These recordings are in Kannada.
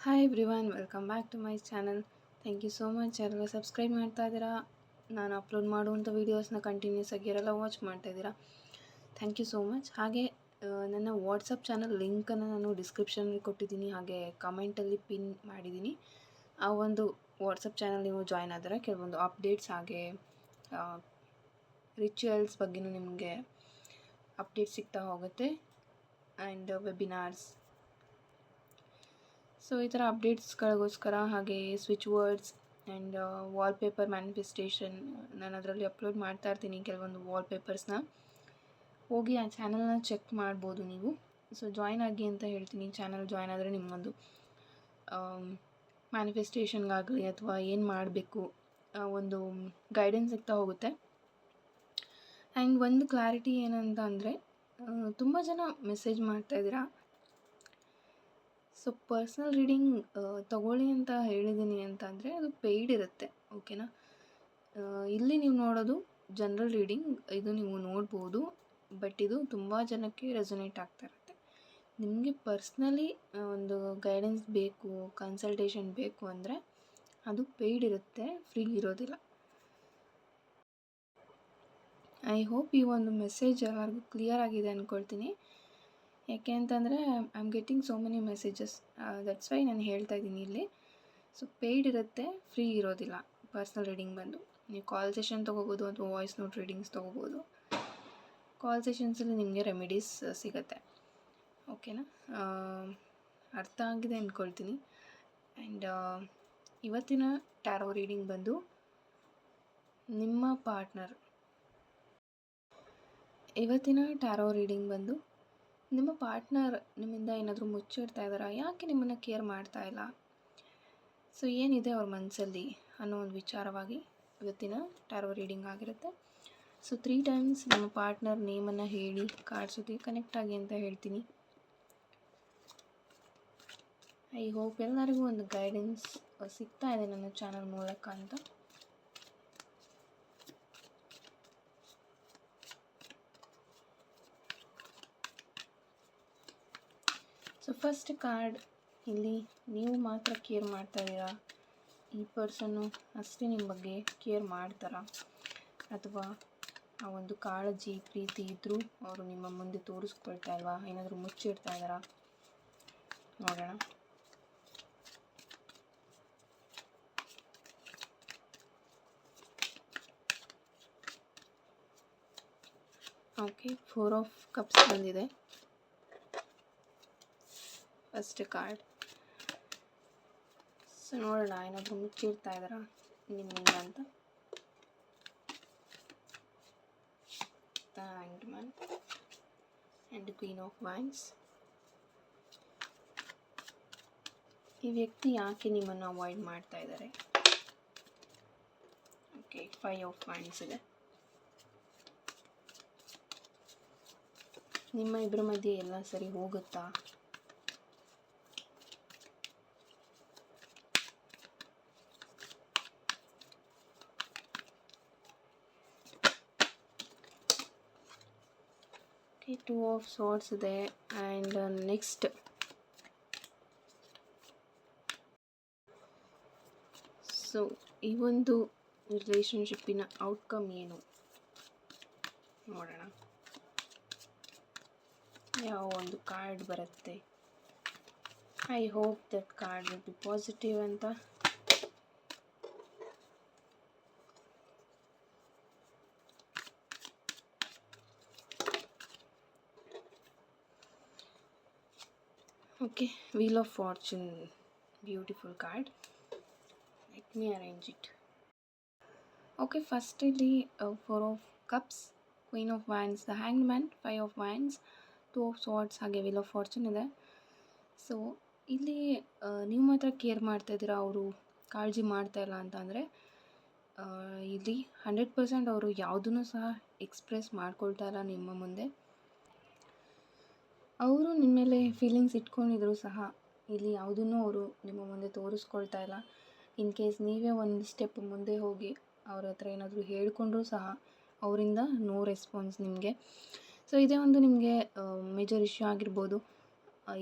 Hi everyone, welcome back to my channel. Thank you so much ಯಾರೆಲ್ಲ ಸಬ್ಸ್ಕ್ರೈಬ್ ಮಾಡ್ತಾ ಇದ್ದೀರಾ. ನಾನು ಅಪ್ಲೋಡ್ ಮಾಡುವಂಥ ವೀಡಿಯೋಸ್ನ ಕಂಟಿನ್ಯೂಸ್ ಆಗಿ ಯಾರೆಲ್ಲ ವಾಚ್ ಮಾಡ್ತಾ ಇದ್ದೀರಾ, ಥ್ಯಾಂಕ್ ಯು ಸೋ ಮಚ್. ಹಾಗೆ ನನ್ನ ವಾಟ್ಸಪ್ ಚಾನಲ್ ಲಿಂಕನ್ನು ನಾನು ಡಿಸ್ಕ್ರಿಪ್ಷನಲ್ಲಿ ಕೊಟ್ಟಿದ್ದೀನಿ, ಹಾಗೆ ಕಮೆಂಟಲ್ಲಿ ಪಿನ್ ಮಾಡಿದ್ದೀನಿ. ಆ ಒಂದು ವಾಟ್ಸಪ್ ಚಾನಲ್ ನೀವು ಜಾಯ್ನ್ ಆದರೆ ಕೆಲವೊಂದು ಅಪ್ಡೇಟ್ಸ್ ಹಾಗೆ ರಿಚುವಲ್ಸ್ ಬಗ್ಗೆಯೂ ನಿಮಗೆ ಅಪ್ಡೇಟ್ ಸಿಗ್ತಾ ಹೋಗುತ್ತೆ, ಆ್ಯಂಡ್ ವೆಬಿನಾರ್ಸ್. ಸೊ ಈ ಥರ ಅಪ್ಡೇಟ್ಸ್ಗಳಿಗೋಸ್ಕರ ಹಾಗೆ switch words and wallpaper manifestation ನಾನು ಅದರಲ್ಲಿ ಅಪ್ಲೋಡ್ ಮಾಡ್ತಾ ಇರ್ತೀನಿ. ಕೆಲವೊಂದು ವಾಲ್ಪೇಪರ್ಸ್ನ ಹೋಗಿ ಆ ಚಾನಲ್ನ ಚೆಕ್ ಮಾಡ್ಬೋದು ನೀವು. ಸೊ ಜಾಯ್ನ್ ಆಗಿ ಅಂತ ಹೇಳ್ತೀನಿ. ಚಾನಲ್ ಜಾಯ್ನ್ ಆದರೆ ನಿಮ್ಮೊಂದು ಮ್ಯಾನಿಫೆಸ್ಟೇಷನ್ಗಾಗಲಿ ಅಥವಾ ಏನು ಮಾಡಬೇಕು ಒಂದು ಗೈಡೆನ್ಸ್ ಸಿಗ್ತಾ ಹೋಗುತ್ತೆ. ಆ್ಯಂಡ್ ಒಂದು ಕ್ಲಾರಿಟಿ ಏನಂತ ಅಂದರೆ, ತುಂಬ ಜನ ಮೆಸೇಜ್ ಮಾಡ್ತಾಯಿದ್ದೀರಾ. ಸೊ ಪರ್ಸ್ನಲ್ ರೀಡಿಂಗ್ ತಗೊಳ್ಳಿ ಅಂತ ಹೇಳಿದ್ದೀನಿ ಅಂತಂದರೆ ಅದು ಪೇಯ್ಡ್ ಇರುತ್ತೆ, ಓಕೆನಾ. ಇಲ್ಲಿ ನೀವು ನೋಡೋದು ಜನರಲ್ ರೀಡಿಂಗ್, ಇದು ನೀವು ನೋಡ್ಬೋದು, ಬಟ್ ಇದು ತುಂಬ ಜನಕ್ಕೆ ರೆಸೊನೇಟ್ ಆಗ್ತಾ ಇರುತ್ತೆ. ನಿಮಗೆ ಪರ್ಸ್ನಲಿ ಒಂದು ಗೈಡೆನ್ಸ್ ಬೇಕು, ಕನ್ಸಲ್ಟೇಷನ್ ಬೇಕು ಅಂದರೆ ಅದು ಪೇಯ್ಡ್ ಇರುತ್ತೆ, ಫ್ರೀ ಇರೋದಿಲ್ಲ. ಐ ಹೋಪ್ ಈ ಒಂದು ಮೆಸೇಜ್ ಎಲ್ಲರಿಗೂ ಕ್ಲಿಯರ್ ಆಗಿದೆ ಅಂದ್ಕೊಳ್ತೀನಿ. ಯಾಕೆ ಅಂತಂದರೆ I am getting so many messages, that's why ನಾನು ಹೇಳ್ತಾ ಇದ್ದೀನಿ ಇಲ್ಲಿ. ಸೊ ಪೇಯ್ಡ್ ಇರುತ್ತೆ, ಫ್ರೀ ಇರೋದಿಲ್ಲ. ಪರ್ಸ್ನಲ್ ರೀಡಿಂಗ್ ಬಂದು ನೀವು ಕಾಲ್ ಸೆಷನ್ ತೊಗೋಬೋದು ಅಥವಾ ವಾಯ್ಸ್ ನೋಟ್ ರೀಡಿಂಗ್ಸ್ ತೊಗೋಬೋದು. ಕಾಲ್ ಸೆಷನ್ಸಲ್ಲಿ ನಿಮಗೆ ರೆಮಿಡೀಸ್ ಸಿಗುತ್ತೆ, ಓಕೆನಾ. ಅರ್ಥ ಆಗಿದೆ ಅಂದ್ಕೊಳ್ತೀನಿ. ಆ್ಯಂಡ್ ಇವತ್ತಿನ ಟ್ಯಾರೋ ರೀಡಿಂಗ್ ಬಂದು ನಿಮ್ಮ ಪಾರ್ಟ್ನರ್. ಇವತ್ತಿನ ಟ್ಯಾರೋ ರೀಡಿಂಗ್ ಬಂದು ನಿಮ್ಮ ಪಾರ್ಟ್ನರ್ ನಿಮ್ಮಿಂದ ಏನಾದರೂ ಮುಚ್ಚಿಡ್ತಾ ಇದ್ದಾರಾ, ಯಾಕೆ ನಿಮ್ಮನ್ನು ಕೇರ್ ಮಾಡ್ತಾ ಇಲ್ಲ, ಸೊ ಏನಿದೆ ಅವ್ರ ಮನಸ್ಸಲ್ಲಿ ಅನ್ನೋ ಒಂದು ವಿಚಾರವಾಗಿ ಇವತ್ತಿನ ಟ್ಯಾರೋ ರೀಡಿಂಗ್ ಆಗಿರುತ್ತೆ. ಸೊ 3 ಟೈಮ್ಸ್ ನಿಮ್ಮ ಪಾರ್ಟ್ನರ್ ನೇಮನ್ನು ಹೇಳಿ ಕಾರ್ಡ್ಸ್ ಜೊತೆಗೆ ಕನೆಕ್ಟ್ ಆಗಿ ಅಂತ ಹೇಳ್ತೀನಿ. ಐ ಹೋಪ್ ಎಲ್ಲರಿಗೂ ಒಂದು ಗೈಡೆನ್ಸ್ ಸಿಗ್ತಾ ಇದೆ ನನ್ನ ಚಾನಲ್ ಮೂಲಕ ಅಂತ. ಸೊ ಫಸ್ಟ್ ಕಾರ್ಡ್, ಇಲ್ಲಿ ನೀವು ಮಾತ್ರ ಕೇರ್ ಮಾಡ್ತಾ ಇದ್ದೀರಾ, ಈ ಪರ್ಸನ್ನು ಅಷ್ಟೇ ನಿಮ್ಮ ಬಗ್ಗೆ ಕೇರ್ ಮಾಡ್ತಾರಾ, ಅಥವಾ ಆ ಒಂದು ಕಾಳಜಿ ಪ್ರೀತಿ ಇದ್ದರೂ ಅವರು ನಿಮ್ಮ ಮುಂದೆ ತೋರಿಸ್ಕೊಳ್ತಾ ಇಲ್ವಾ, ಏನಾದರೂ ಮುಚ್ಚಿಡ್ತಾ ಇದ್ದಾರಾ ನೋಡೋಣ. ಓಕೆ, 4 ಆಫ್ ಕಪ್ಸ್ ಬಂದಿದೆ ಫಸ್ಟ್ ಕಾರ್ಡ್. ಸೊ ನೋಡೋಣ ಏನಾದರೂ ಮುಚ್ಚಿಡ್ತಾ ಇದ್ದಾರಾ ನಿಮ್ಮಿಂದ ಅಂತ. The hanged man and queen of wands. ಈ ವ್ಯಕ್ತಿ ಯಾಕೆ ನಿಮ್ಮನ್ನು ಅವಾಯ್ಡ್ ಮಾಡ್ತಾ ಇದ್ದಾರೆ. ಓಕೆ, 5 ಆಫ್ ವೈನ್ಸ್ ಇದೆ. ನಿಮ್ಮ ಇಬ್ಬರ ಮಧ್ಯೆ ಎಲ್ಲ ಸರಿ ಹೋಗುತ್ತಾ. ಓಕೆ, 2 ಆಫ್ ಸಾರ್ಟ್ಸ್ ಇದೆ. ಆ್ಯಂಡ್ ನೆಕ್ಸ್ಟ್ ಸೊ ಈ ಒಂದು ರಿಲೇಷನ್ಶಿಪ್ಪಿನ ಔಟ್ಕಮ್ ಏನು ನೋಡೋಣ. ಯಾವ ಒಂದು ಕಾರ್ಡ್ ಬರುತ್ತೆ. I hope that card will be positive ಅಂತ. Okay, wheel of fortune, beautiful card. Let me arrange it. Okay, first ಇಲ್ಲಿ 4 of cups, queen of wands, the hanged man, 5 of wands, 2 of swords ಹಾಗೆ ವೀಲ್ ಆಫ್ ಫಾರ್ಚೂನ್ ಇದೆ. ಸೊ ಇಲ್ಲಿ ನೀವು ಮಾತ್ರ ಕೇರ್ ಮಾಡ್ತಾಯಿದ್ದೀರಾ, ಅವರು ಕಾಳಜಿ ಮಾಡ್ತಾ ಇಲ್ಲ ಅಂತ ಅಂದರೆ ಇಲ್ಲಿ 100% ಅವರು ಯಾವುದನ್ನು ಸಹ ಎಕ್ಸ್ಪ್ರೆಸ್ ಮಾಡ್ಕೊಳ್ತಾ ಇಲ್ಲ ನಿಮ್ಮ ಮುಂದೆ. ಅವರು ನಿಮ್ಮ ಮೇಲೆ ಫೀಲಿಂಗ್ಸ್ ಇಟ್ಕೊಂಡಿದ್ರು ಸಹ ಇಲ್ಲಿ ಯಾವುದನ್ನು ಅವರು ನಿಮ್ಮ ಮುಂದೆ ತೋರಿಸ್ಕೊಳ್ತಾ ಇಲ್ಲ. ಇನ್ ಕೇಸ್ ನೀವೇ ಒಂದು ಸ್ಟೆಪ್ ಮುಂದೆ ಹೋಗಿ ಅವ್ರ ಹತ್ರ ಏನಾದರೂ ಹೇಳ್ಕೊಂಡ್ರೂ ಸಹ ಅವರಿಂದ ನೋ ರೆಸ್ಪಾನ್ಸ್ ನಿಮಗೆ. ಸೊ ಇದೇ ಒಂದು ನಿಮಗೆ ಮೇಜರ್ ಇಶ್ಯೂ ಆಗಿರ್ಬೋದು.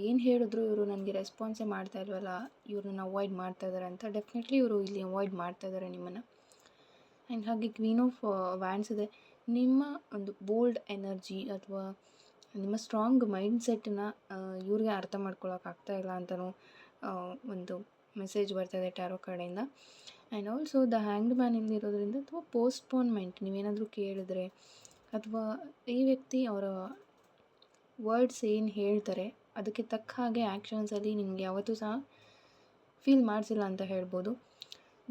ಏನು ಹೇಳಿದ್ರು ಇವರು ನನಗೆ ರೆಸ್ಪಾನ್ಸೇ ಮಾಡ್ತಾ ಇಲ್ವಲ್ಲ, ಇವ್ರು ನನ್ನ ಅವಾಯ್ಡ್ ಮಾಡ್ತಾ ಇದ್ದಾರೆ ಅಂತ. ಡೆಫಿನೆಟ್ಲಿ ಇವರು ಇಲ್ಲಿ ಅವಾಯ್ಡ್ ಮಾಡ್ತಾ ಇದ್ದಾರೆ ನಿಮ್ಮನ್ನು. ಆ್ಯಂಡ್ ಹಾಗೆ ಕ್ವೀನ್ ಆಫ್ ವ್ಯಾಂಡ್ಸ್ ಇದೆ. ನಿಮ್ಮ ಒಂದು ಬೋಲ್ಡ್ ಎನರ್ಜಿ ಅಥವಾ ನಿಮ್ಮ ಸ್ಟ್ರಾಂಗ್ ಮೈಂಡ್ಸೆಟ್ಟನ್ನ ಇವ್ರಿಗೆ ಅರ್ಥ ಮಾಡ್ಕೊಳಕ್ಕಾಗ್ತಾ ಇಲ್ಲ ಅಂತಲೂ ಒಂದು ಮೆಸೇಜ್ ಬರ್ತಾಯಿದೆ ಟ್ಯಾರೋ ಕಡೆಯಿಂದ. And also the hanged man ಇರೋದ್ರಿಂದ ಅಥವಾ ಪೋಸ್ಟ್ಪೋನ್ಮೆಂಟ್ ನೀವೇನಾದರೂ ಕೇಳಿದ್ರೆ ಅಥವಾ ಈ ವ್ಯಕ್ತಿ ಅವರ ವರ್ಡ್ಸ್ ಏನು ಹೇಳ್ತಾರೆ ಅದಕ್ಕೆ ತಕ್ಕ ಹಾಗೆ ಆ್ಯಕ್ಷನ್ಸಲ್ಲಿ ನಿಮಗೆ ಯಾವತ್ತೂ ಸಹ ಫೀಲ್ ಮಾಡಿಸಿಲ್ಲ ಅಂತ ಹೇಳ್ಬೋದು.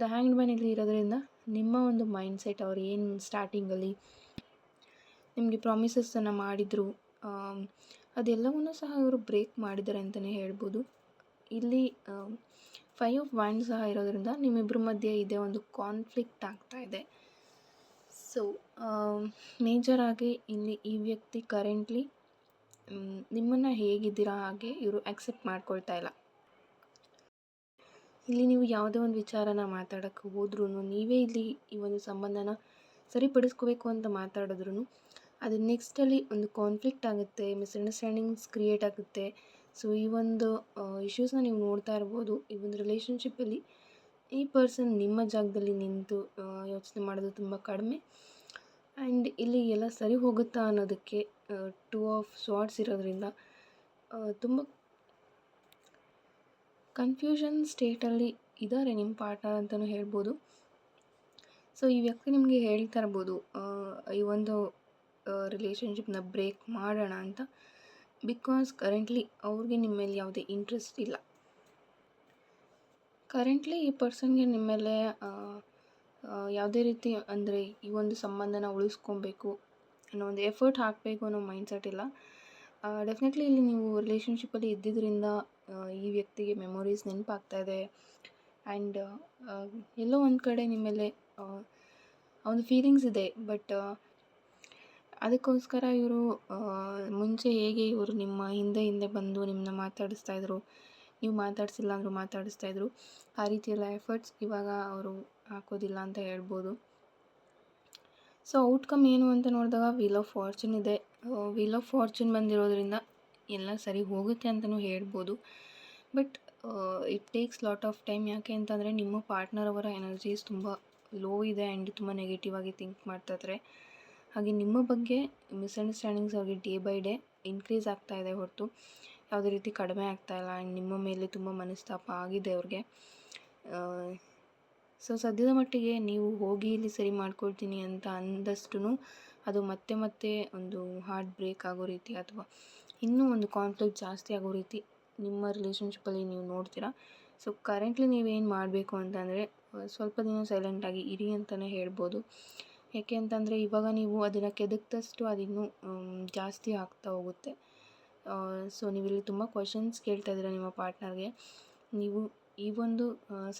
ದ ಹ್ಯಾಂಗ್ಡ್ ಮ್ಯಾನ್ ಇಲ್ಲಿ ಇರೋದ್ರಿಂದ ನಿಮ್ಮ ಒಂದು ಮೈಂಡ್ಸೆಟ್ ಅವ್ರು ಏನು ಸ್ಟಾರ್ಟಿಂಗಲ್ಲಿ ನಿಮಗೆ ಪ್ರಾಮಿಸಸ್ಸನ್ನು ಮಾಡಿದರು ಅದೆಲ್ಲವನ್ನೂ ಸಹ ಇವರು ಬ್ರೇಕ್ ಮಾಡಿದ್ದಾರೆ ಅಂತಲೇ ಹೇಳ್ಬೋದು. ಇಲ್ಲಿ 5 ಆಫ್ ವ್ಯಾಂಡ್ ಸಹ ಇರೋದ್ರಿಂದ ನಿಮ್ಮಿಬ್ಬರ ಮಧ್ಯೆ ಇದೇ ಒಂದು ಕಾನ್ಫ್ಲಿಕ್ಟ್ ಆಗ್ತಾ ಇದೆ. ಸೊ ಮೇಜರಾಗಿ ಇಲ್ಲಿ ಈ ವ್ಯಕ್ತಿ ಕರೆಂಟ್ಲಿ ನಿಮ್ಮನ್ನು ಹೇಗಿದ್ದೀರಾ ಹಾಗೆ ಇವರು ಅಕ್ಸೆಪ್ಟ್ ಮಾಡ್ಕೊಳ್ತಾ ಇಲ್ಲ. ಇಲ್ಲಿ ನೀವು ಯಾವುದೇ ಒಂದು ವಿಚಾರನ ಮಾತಾಡೋಕ್ಕೆ ಹೋದ್ರೂ ನೀವೇ ಇಲ್ಲಿ ಈ ಒಂದು ಸಂಬಂಧನ ಸರಿಪಡಿಸ್ಕೋಬೇಕು ಅಂತ ಮಾತಾಡಿದ್ರು ಅದು ನೆಕ್ಸ್ಟಲ್ಲಿ ಒಂದು ಕಾನ್ಫ್ಲಿಕ್ಟ್ ಆಗುತ್ತೆ, ಮಿಸ್ಅಂಡರ್ಸ್ಟ್ಯಾಂಡಿಂಗ್ಸ್ ಕ್ರಿಯೇಟ್ ಆಗುತ್ತೆ. ಸೊ ಈ ಒಂದು ಇಶ್ಯೂಸ್ನ ನೀವು ನೋಡ್ತಾ ಇರ್ಬೋದು. ಈ ಒಂದು ರಿಲೇಷನ್ಶಿಪ್ಪಲ್ಲಿ ಈ ಪರ್ಸನ್ ನಿಮ್ಮ ಜಾಗದಲ್ಲಿ ನಿಂತು ಯೋಚನೆ ಮಾಡೋದು ತುಂಬ ಕಡಿಮೆ. ಆ್ಯಂಡ್ ಇಲ್ಲಿ ಎಲ್ಲ ಸರಿ ಹೋಗುತ್ತಾ ಅನ್ನೋದಕ್ಕೆ 2 ಆಫ್ ಸ್ವಾರ್ಡ್ಸ್ ಇರೋದ್ರಿಂದ ತುಂಬ ಕನ್ಫ್ಯೂಷನ್ ಸ್ಟೇಟಲ್ಲಿ ಇದ್ದಾರೆ ನಿಮ್ಮ ಪಾರ್ಟ್ನರ್ ಅಂತಲೂ ಹೇಳ್ಬೋದು. ಸೊ ಈ ವ್ಯಕ್ತಿ ನಿಮಗೆ ಹೇಳ್ತಾ ಇರ್ಬೋದು ಈ ಒಂದು ರಿಲೇಷನ್ಶಿಪ್ನ ಬ್ರೇಕ್ ಮಾಡೋಣ ಅಂತ. ಬಿಕಾಸ್ ಕರೆಂಟ್ಲಿ ಅವ್ರಿಗೆ ನಿಮ್ಮ ಮೇಲೆ ಯಾವುದೇ ಇಂಟ್ರೆಸ್ಟ್ ಇಲ್ಲ. ಕರೆಂಟ್ಲಿ ಈ ಪರ್ಸನ್ಗೆ ನಿಮ್ಮ ಮೇಲೆ ಯಾವುದೇ ರೀತಿ ಅಂದರೆ ಈ ಒಂದು ಸಂಬಂಧನ ಉಳಿಸ್ಕೊಬೇಕು ಅನ್ನೋ ಒಂದು ಎಫರ್ಟ್ ಹಾಕಬೇಕು ಅನ್ನೋ ಮೈಂಡ್ಸೆಟ್ ಇಲ್ಲ. ಡೆಫಿನೆಟ್ಲಿ ಇಲ್ಲಿ ನೀವು ರಿಲೇಷನ್ಶಿಪ್ಪಲ್ಲಿ ಇದ್ದಿದ್ದರಿಂದ ಈ ವ್ಯಕ್ತಿಗೆ ಮೆಮೊರೀಸ್ ನೆನಪಾಗ್ತಾ ಇದೆ. ಆ್ಯಂಡ್ ಎಲ್ಲೋ ಒಂದು ಕಡೆ ನಿಮ್ಮ ಮೇಲೆ ಒಂದು ಫೀಲಿಂಗ್ಸ್ ಇದೆ. ಬಟ್ ಅದಕ್ಕೋಸ್ಕರ ಇವರು ಮುಂಚೆ ಹೇಗೆ ಇವರು ನಿಮ್ಮ ಹಿಂದೆ ಬಂದು ನಿಮ್ಮನ್ನ ಮಾತಾಡಿಸ್ತಾಯಿದ್ರು, ನೀವು ಮಾತಾಡಿಸಿಲ್ಲ ಅಂದರೂ ಮಾತಾಡಿಸ್ತಾಯಿದ್ರು, ಆ ರೀತಿಯೆಲ್ಲ ಎಫರ್ಟ್ಸ್ ಇವಾಗ ಅವರು ಹಾಕೋದಿಲ್ಲ ಅಂತ ಹೇಳ್ಬೋದು. ಸೊ ಔಟ್ಕಮ್ ಏನು ಅಂತ ನೋಡಿದಾಗ ವೀಲ್ ಆಫ್ ಫಾರ್ಚೂನ್ ಇದೆ. ವೀಲ್ ಆಫ್ ಫಾರ್ಚೂನ್ ಬಂದಿರೋದ್ರಿಂದ ಎಲ್ಲ ಸರಿ ಹೋಗುತ್ತೆ ಅಂತಲೂ ಹೇಳ್ಬೋದು. But it takes lot of time. ಯಾಕೆ ಅಂತಂದರೆ ನಿಮ್ಮ ಪಾರ್ಟ್ನರ್ ಅವರ ಎನರ್ಜೀಸ್ ತುಂಬ ಲೋ ಇದೆ ಆ್ಯಂಡ್ ತುಂಬ ನೆಗೆಟಿವ್ ಆಗಿ ಥಿಂಕ್ ಮಾಡ್ತಾಯಿದ್ದಾರೆ. ಹಾಗೆ ನಿಮ್ಮ ಬಗ್ಗೆ ಮಿಸ್ಅಂಡರ್ಸ್ಟ್ಯಾಂಡಿಂಗ್ಸ್ ಅವ್ರಿಗೆ ಡೇ ಬೈ ಡೇ ಇನ್ಕ್ರೀಸ್ ಆಗ್ತಾ ಇದೆ ಹೊರತು ಯಾವುದೇ ರೀತಿ ಕಡಿಮೆ ಆಗ್ತಾಯಿಲ್ಲ. ಆ್ಯಂಡ್ ನಿಮ್ಮ ಮೇಲೆ ತುಂಬ ಮನಸ್ತಾಪ ಆಗಿದೆ ಅವ್ರಿಗೆ. ಸೊ ಸದ್ಯದ ಮಟ್ಟಿಗೆ ನೀವು ಹೋಗಿ ಇಲ್ಲಿ ಸರಿ ಮಾಡ್ಕೊಳ್ತೀನಿ ಅಂತ ಅಂದಷ್ಟು ಅದು ಮತ್ತೆ ಒಂದು ಹಾರ್ಟ್ ಬ್ರೇಕ್ ಆಗೋ ರೀತಿ ಅಥವಾ ಇನ್ನೂ ಒಂದು ಕಾನ್ಫ್ಲಿಕ್ಟ್ ಜಾಸ್ತಿ ಆಗೋ ರೀತಿ ನಿಮ್ಮ ರಿಲೇಷನ್ಶಿಪ್ಪಲ್ಲಿ ನೀವು ನೋಡ್ತೀರಾ. ಸೊ ಕರೆಂಟ್ಲಿ ನೀವೇನು ಮಾಡಬೇಕು ಅಂತಂದರೆ ಸ್ವಲ್ಪ ದಿನ ಸೈಲೆಂಟಾಗಿ ಇರಿ ಅಂತಲೇ ಹೇಳ್ಬೋದು. ಯಾಕೆ ಅಂತಂದರೆ ಇವಾಗ ನೀವು ಅದನ್ನು ಕೆದಕ್ದಷ್ಟು ಅದಿನ್ನೂ ಜಾಸ್ತಿ ಆಗ್ತಾ ಹೋಗುತ್ತೆ. ಸೊ ನೀವಿಲ್ಲಿ ತುಂಬ ಕ್ವಶನ್ಸ್ ಕೇಳ್ತಾ ಇದ್ದೀರಾ ನಿಮ್ಮ ಪಾರ್ಟ್ನರ್ಗೆ. ನೀವು ಈ ಒಂದು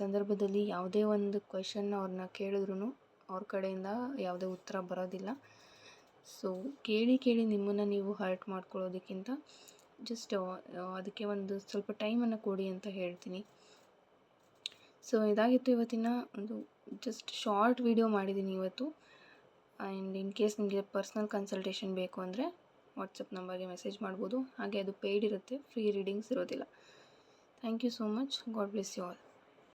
ಸಂದರ್ಭದಲ್ಲಿ ಯಾವುದೇ ಒಂದು ಕ್ವೆಶನ್ನ ಅವ್ರನ್ನ ಕೇಳಿದ್ರೂ ಅವ್ರ ಕಡೆಯಿಂದ ಯಾವುದೇ ಉತ್ತರ ಬರೋದಿಲ್ಲ. ಸೊ ಕೇಳಿ ನಿಮ್ಮನ್ನು ನೀವು ಹರ್ಟ್ ಮಾಡ್ಕೊಳ್ಳೋದಕ್ಕಿಂತ ಜಸ್ಟ್ ಅದಕ್ಕೆ ಒಂದು ಸ್ವಲ್ಪ ಟೈಮನ್ನು ಕೊಡಿ ಅಂತ ಹೇಳ್ತೀನಿ. ಸೊ ಇದಾಗಿತ್ತು ಇವತ್ತಿನ ಒಂದು ಜಸ್ಟ್ ಶಾರ್ಟ್ ವಿಡಿಯೋ ಮಾಡಿದ್ದೀನಿ ಇವತ್ತು. ಆ್ಯಂಡ್ ಇನ್ ಕೇಸ್ ನಿಮಗೆ ಪರ್ಸ್ನಲ್ ಕನ್ಸಲ್ಟೇಷನ್ ಬೇಕು ಅಂದರೆ ವಾಟ್ಸಪ್ ನಂಬರ್ಗೆ ಮೆಸೇಜ್ ಮಾಡ್ಬೋದು. ಹಾಗೆ ಅದು ಪೇಯ್ಡ್ ಇರುತ್ತೆ, ಫ್ರೀ ರೀಡಿಂಗ್ಸ್ ಇರೋದಿಲ್ಲ. Thank you so much. God bless you all.